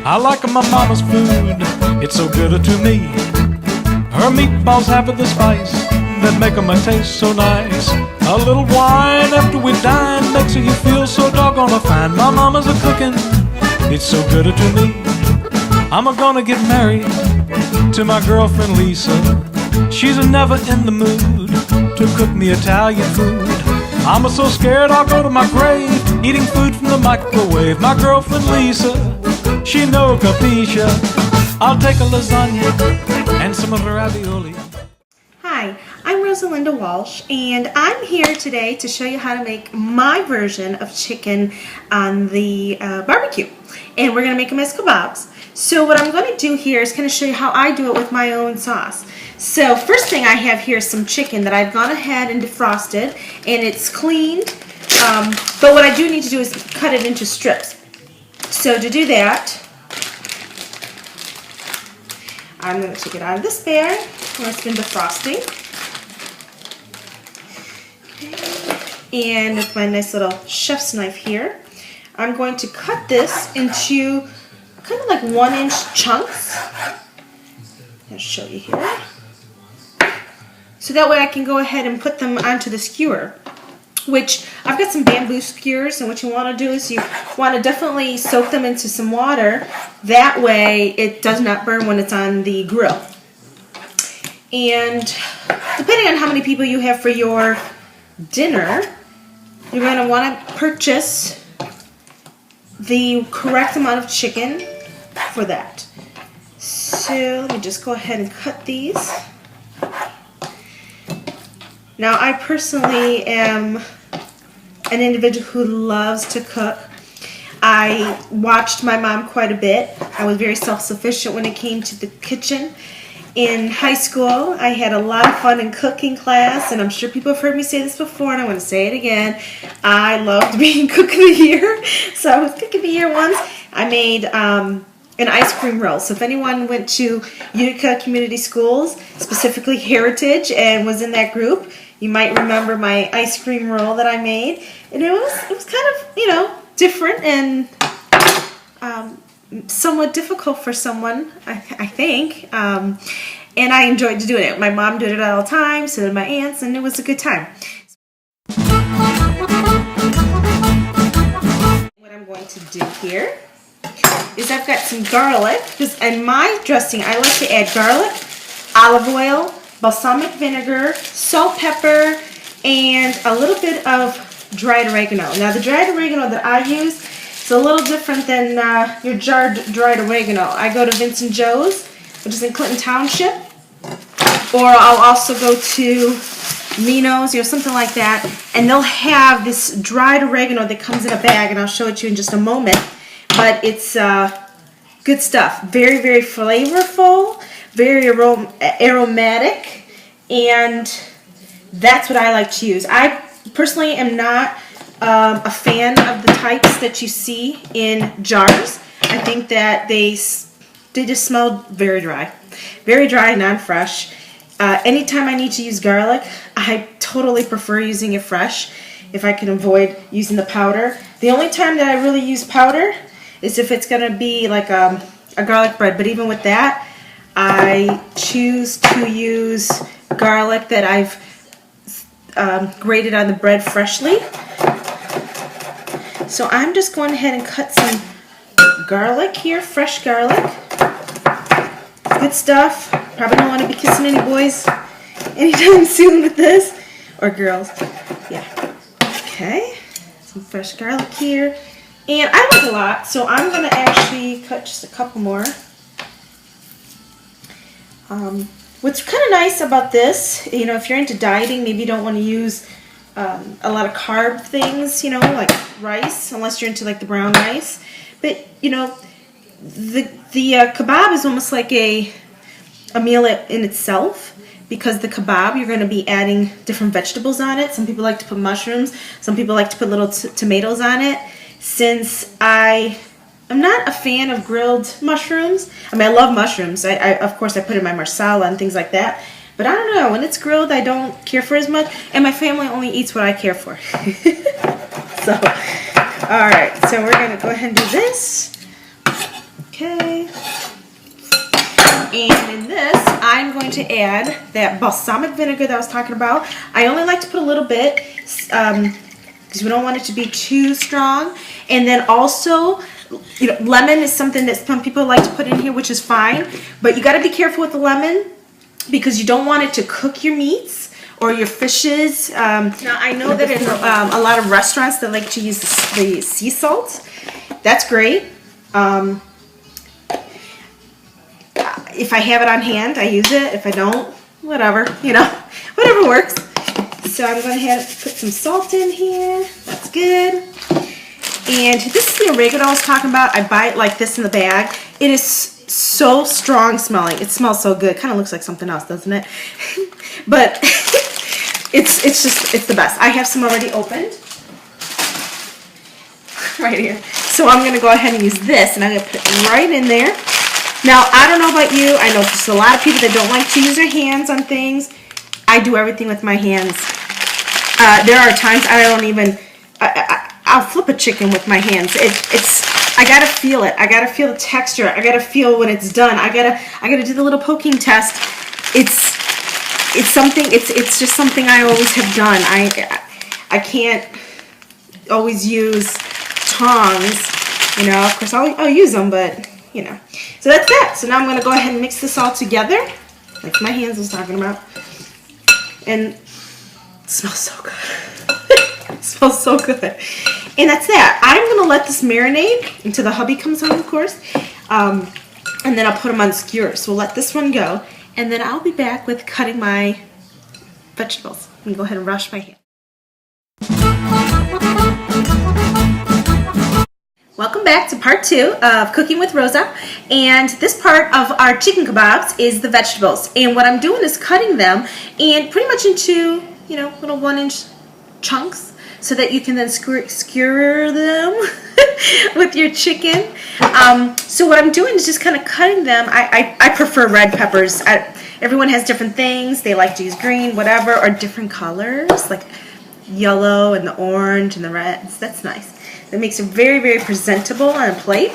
I like my mama's food, it's so good to me. Her meatballs have the spice that make 'em taste so nice. A little wine after we dine makes you feel so doggone fine. My mama's a cooking, it's so good to me. I'm gonna get married to my girlfriend Lisa. She's never in the mood to cook me Italian food. I'm so scared I'll go to my grave eating food from the microwave. My girlfriend Lisa, she no capisce. I'll take a lasagna and some of her ravioli. Hi, I'm Rosa Walsh, and I'm here today to show you how to make my version of chicken on the barbecue. And we're going to make them as kebabs. So what I'm going to do here is kind of show you how I do it with my own sauce. So first thing I have here is some chicken that I've gone ahead and defrosted, and it's cleaned. But what I do need to do is cut it into strips. So to do that, I'm going to take it out of this bag where it's been defrosting. Okay. And with my nice little chef's knife here, I'm going to cut this into kind of like 1-inch chunks. I'll show you here. So that way I can go ahead and put them onto the skewer, which I've got some bamboo skewers, and what you want to do is you want to definitely soak them into some water. That way it does not burn when it's on the grill. And depending on how many people you have for your dinner, you're going to want to purchase the correct amount of chicken for that. So let me just go ahead and cut these. Now I personally am an individual who loves to cook. I watched my mom quite a bit. I was very self-sufficient when it came to the kitchen. In high school, I had a lot of fun in cooking class, and I'm sure people have heard me say this before, and I want to say it again. I loved being Cook of the Year. So I was Cook of the Year once. I made an ice cream roll. So if anyone went to Utica Community Schools, specifically Heritage, and was in that group, you might remember my ice cream roll that I made. And it was kind of, you know, different and somewhat difficult for someone, I think. And I enjoyed doing it. My mom did it all the time, so did my aunts, and it was a good time. What I'm going to do here is I've got some garlic, because in my dressing I like to add garlic, olive oil, balsamic vinegar, salt, pepper, and a little bit of dried oregano. Now the dried oregano that I use is a little different than your jarred dried oregano. I go to Vincent Joe's, which is in Clinton Township, or I'll also go to Nino's, you know, something like that, and they'll have this dried oregano that comes in a bag, and I'll show it to you in just a moment. But it's good stuff. Very, very flavorful, very aromatic, and that's what I like to use. I personally am not a fan of the types that you see in jars. I think that they just smell very dry, non-fresh. Anytime I need to use garlic, I totally prefer using it fresh if I can avoid using the powder. The only time that I really use powder is if it's going to be like a garlic bread, but even with that, I choose to use garlic that I've grated on the bread freshly. So I'm just going ahead and cut some garlic here, fresh garlic. Good stuff. Probably don't want to be kissing any boys anytime soon with this, or girls. Yeah. Okay. Some fresh garlic here. And I like a lot, so I'm going to actually cut just a couple more. What's kind of nice about this, you know, if you're into dieting, maybe you don't want to use a lot of carb things, you know, like rice, unless you're into like the brown rice. But, you know, the kebab is almost like a meal in itself, because the kebab, you're going to be adding different vegetables on it. Some people like to put mushrooms. Some people like to put little tomatoes on it. Since I'm not a fan of grilled mushrooms. I mean, I love mushrooms. Of course, I put in my marsala and things like that. But I don't know. When it's grilled, I don't care for as much. And my family only eats what I care for. So, all right. So we're going to go ahead and do this. Okay. And in this, I'm going to add that balsamic vinegar that I was talking about. I only like to put a little bit because we don't want it to be too strong. And then also, you know, lemon is something that some people like to put in here, which is fine. But you got to be careful with the lemon because you don't want it to cook your meats or your fishes. Now, I know that in a lot of restaurants, they like to use the sea salt. That's great. If I have it on hand, I use it. If I don't, whatever, you know, whatever works. So I'm going to put some salt in here. That's good. And this is the oregano I was talking about. I buy it like this in the bag. It is so strong smelling. It smells so good. Kind of looks like something else, doesn't it? But it's the best. I have some already opened right here. So I'm going to go ahead and use this, and I'm going to put it right in there. Now, I don't know about you. I know there's a lot of people that don't like to use their hands on things. I do everything with my hands. There are times I don't even, I'll flip a chicken with my hands. I gotta feel it. I gotta feel the texture. I gotta feel when it's done. I gotta do the little poking test. It's something, it's just something I always have done. I can't always use tongs, you know. Of course, I'll use them, but, you know. So that's that. So now I'm going to go ahead and mix this all together, like my hands was talking about. And it smells so good. It smells so good. And that's that. I'm going to let this marinate until the hubby comes home, of course. And then I'll put them on skewers. So we'll let this one go. And then I'll be back with cutting my vegetables. I'm going to go ahead and wash my hands. Welcome back to part 2 of Cooking with Rosa, and this part of our chicken kebabs is the vegetables. And what I'm doing is cutting them and pretty much into, you know, little 1-inch chunks so that you can then skewer them with your chicken. So what I'm doing is just kind of cutting them. I prefer red peppers. Everyone has different things. They like to use green, whatever, or different colors like yellow and the orange and the reds. That's nice. That makes it very, very presentable on a plate.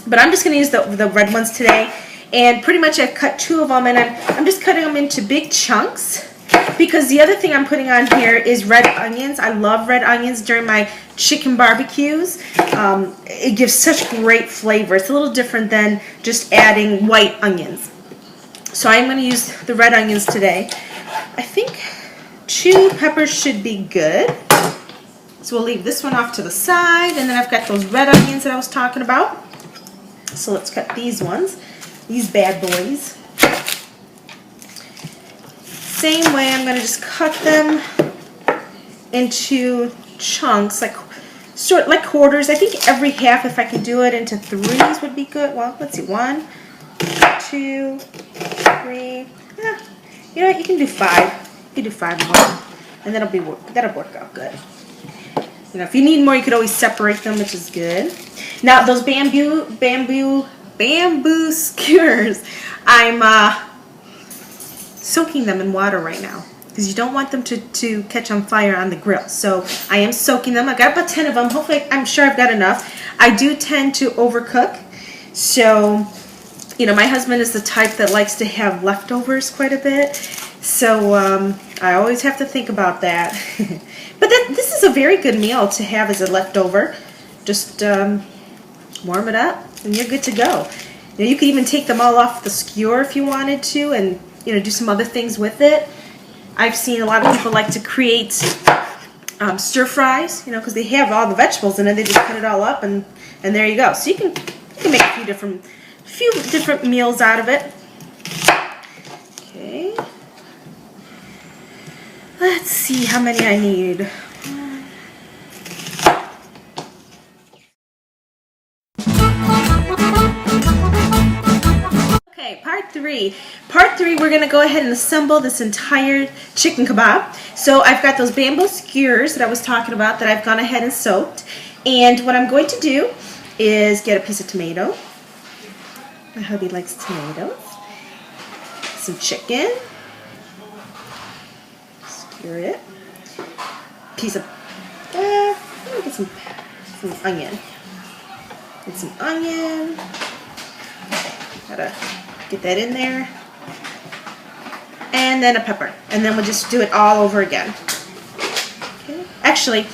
But I'm just going to use the red ones today. And pretty much I've cut 2 of them, and I'm just cutting them into big chunks. Because the other thing I'm putting on here is red onions. I love red onions during my chicken barbecues. It gives such great flavor. It's a little different than just adding white onions. So I'm going to use the red onions today. I think 2 peppers should be good. So we'll leave this one off to the side, and then I've got those red onions that I was talking about. So let's cut these ones, these bad boys. Same way, I'm going to just cut them into chunks, like quarters. I think every half, if I can do it into 3s, would be good. Well, let's see, 1, 2, 3. Yeah, you know what? You can do 5. You can do 5 more, and that'll work out good. You know, if you need more, you could always separate them, which is good. Now, those bamboo skewers, I'm soaking them in water right now because you don't want them to catch on fire on the grill. So I am soaking them. I got about 10 of them. Hopefully, I'm sure I've got enough. I do tend to overcook. So, you know, my husband is the type that likes to have leftovers quite a bit. So I always have to think about that. But this is a very good meal to have as a leftover. Just warm it up and you're good to go. You know, you could even take them all off the skewer if you wanted to, and you know, do some other things with it. I've seen a lot of people like to create stir fries, you know, because they have all the vegetables in it. They just cut it all up, and there you go. So you can make a few different meals out of it. Okay. Let's see how many I need. Okay, part three. Part 3, we're going to go ahead and assemble this entire chicken kebab. So I've got those bamboo skewers that I was talking about that I've gone ahead and soaked. And what I'm going to do is get a piece of tomato. My hubby likes tomatoes. Some chicken. Skewer it. Piece of, let me get some onion. Get some onion. Gotta get that in there. And then a pepper. And then we'll just do it all over again. Okay. Actually,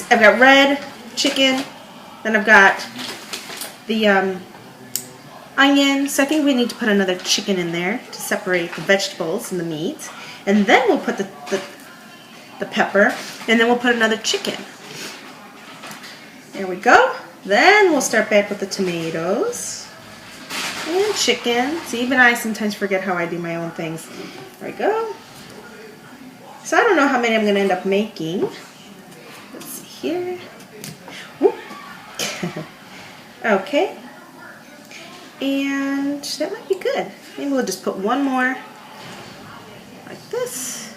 I've got red chicken. Then I've got the onion. So I think we need to put another chicken in there to separate the vegetables and the meat. And then we'll put the pepper. And then we'll put another chicken. There we go. Then we'll start back with the tomatoes and chicken. See, even I sometimes forget how I do my own things. There we go. So I don't know how many I'm going to end up making. Let's see here. Okay. And that might be good. Maybe we'll just put one more like this.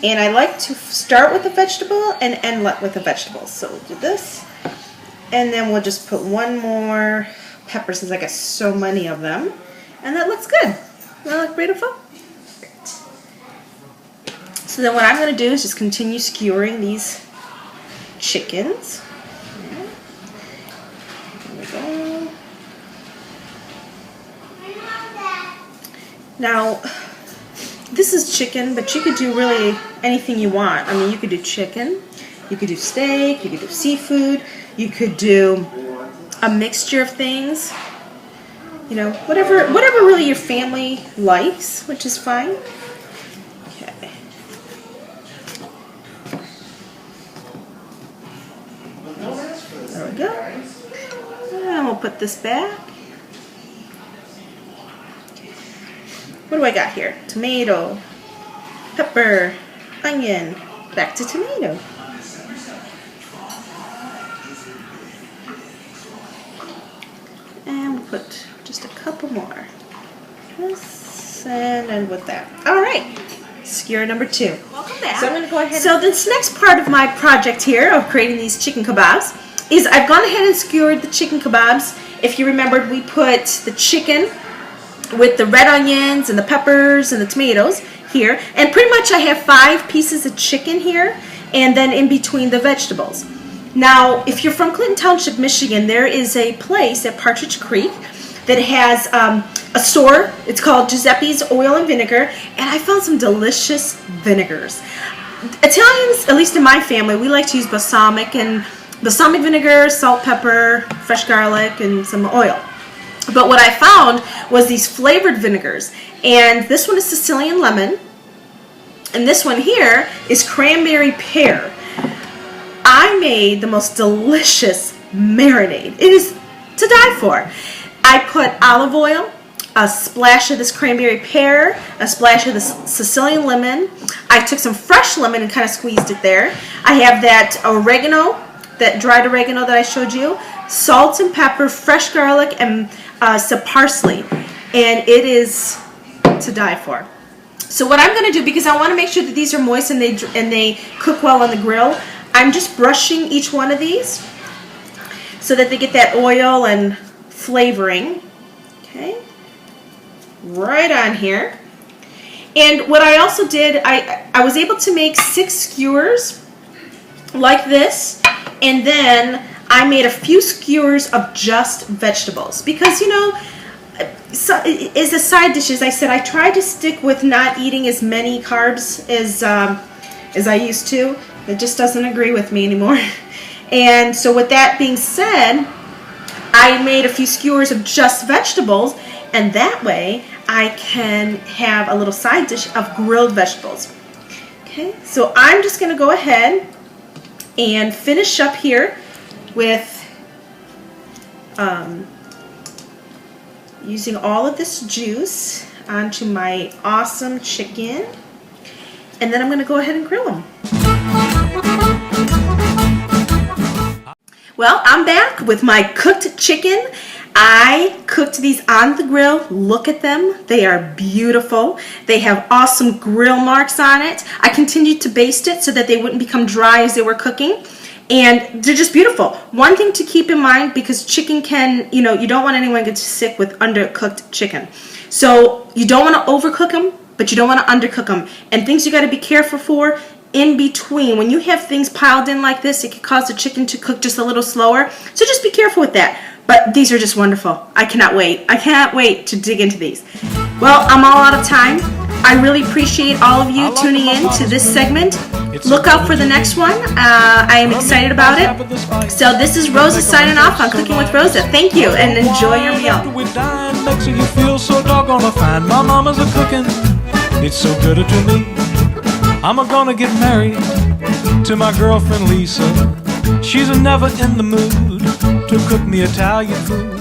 And I like to start with a vegetable and end with a vegetable. So we'll do this. And then we'll just put one more pepper since I got so many of them. And that looks good. Doesn't that look beautiful? So then what I'm going to do is just continue skewering these chickens. There we go. Now, this is chicken, but you could do really anything you want. I mean, you could do chicken, you could do steak, you could do seafood, you could do a mixture of things. You know, whatever really your family likes, which is fine. Okay. There we go. And we'll put this back. What do I got here? Tomato, pepper, onion, back to tomato. And we'll put just a couple more. This and end with that. All right, skewer number 2. Welcome back. So I'm going to go ahead. So this next part of my project here of creating these chicken kebabs is I've gone ahead and skewered the chicken kebabs. If you remembered, we put the chicken with the red onions and the peppers and the tomatoes here, and pretty much I have 5 pieces of chicken here, and then in between the vegetables. Now, if you're from Clinton Township, Michigan, there is a place at Partridge Creek that has a store. It's called Giuseppe's Oil and Vinegar, and I found some delicious vinegars. Italians, at least in my family, we like to use balsamic vinegar, salt, pepper, fresh garlic, and some oil. But what I found was these flavored vinegars, and this one is Sicilian lemon, and this one here is cranberry pear. I made the most delicious marinade. It is to die for. I put olive oil, a splash of this cranberry pear, a splash of this Sicilian lemon. I took some fresh lemon and kind of squeezed it there. I have that oregano, that dried oregano that I showed you, salt and pepper, fresh garlic, and some parsley, and it is to die for. So what I'm going to do, because I want to make sure that these are moist and they cook well on the grill, I'm just brushing each one of these so that they get that oil and flavoring. Okay, right on here. And what I also did, I was able to make 6 skewers like this, and then I made a few skewers of just vegetables because, you know, so, as a side dishes, I said I tried to stick with not eating as many carbs as I used to. It just doesn't agree with me anymore. And so with that being said, I made a few skewers of just vegetables, and that way I can have a little side dish of grilled vegetables. Okay, so I'm just going to go ahead and finish up here with using all of this juice onto my awesome chicken, and then I'm going to go ahead and grill them. Well, I'm back with my cooked chicken. I cooked these on the grill. Look at them. They are beautiful. They have awesome grill marks on it. I continued to baste it so that they wouldn't become dry as they were cooking. And they're just beautiful. One thing to keep in mind, because chicken can, you know, you don't want anyone to get sick with undercooked chicken. So you don't want to overcook them, but you don't want to undercook them. And things you got to be careful for in between. When you have things piled in like this, it can cause the chicken to cook just a little slower. So just be careful with that. But these are just wonderful. I cannot wait. I cannot wait to dig into these. Well, I'm all out of time. I really appreciate all of you tuning in to this segment. Look out for the next one. I am excited about it. So this is Rosa signing off on Cooking with Rosa. Thank you, and enjoy your meal. We dine, makes you feel so doggone fine. My mama's a cooking, it's so good to me. I'm gonna get married to my girlfriend Lisa. She's never in the mood to cook me Italian food.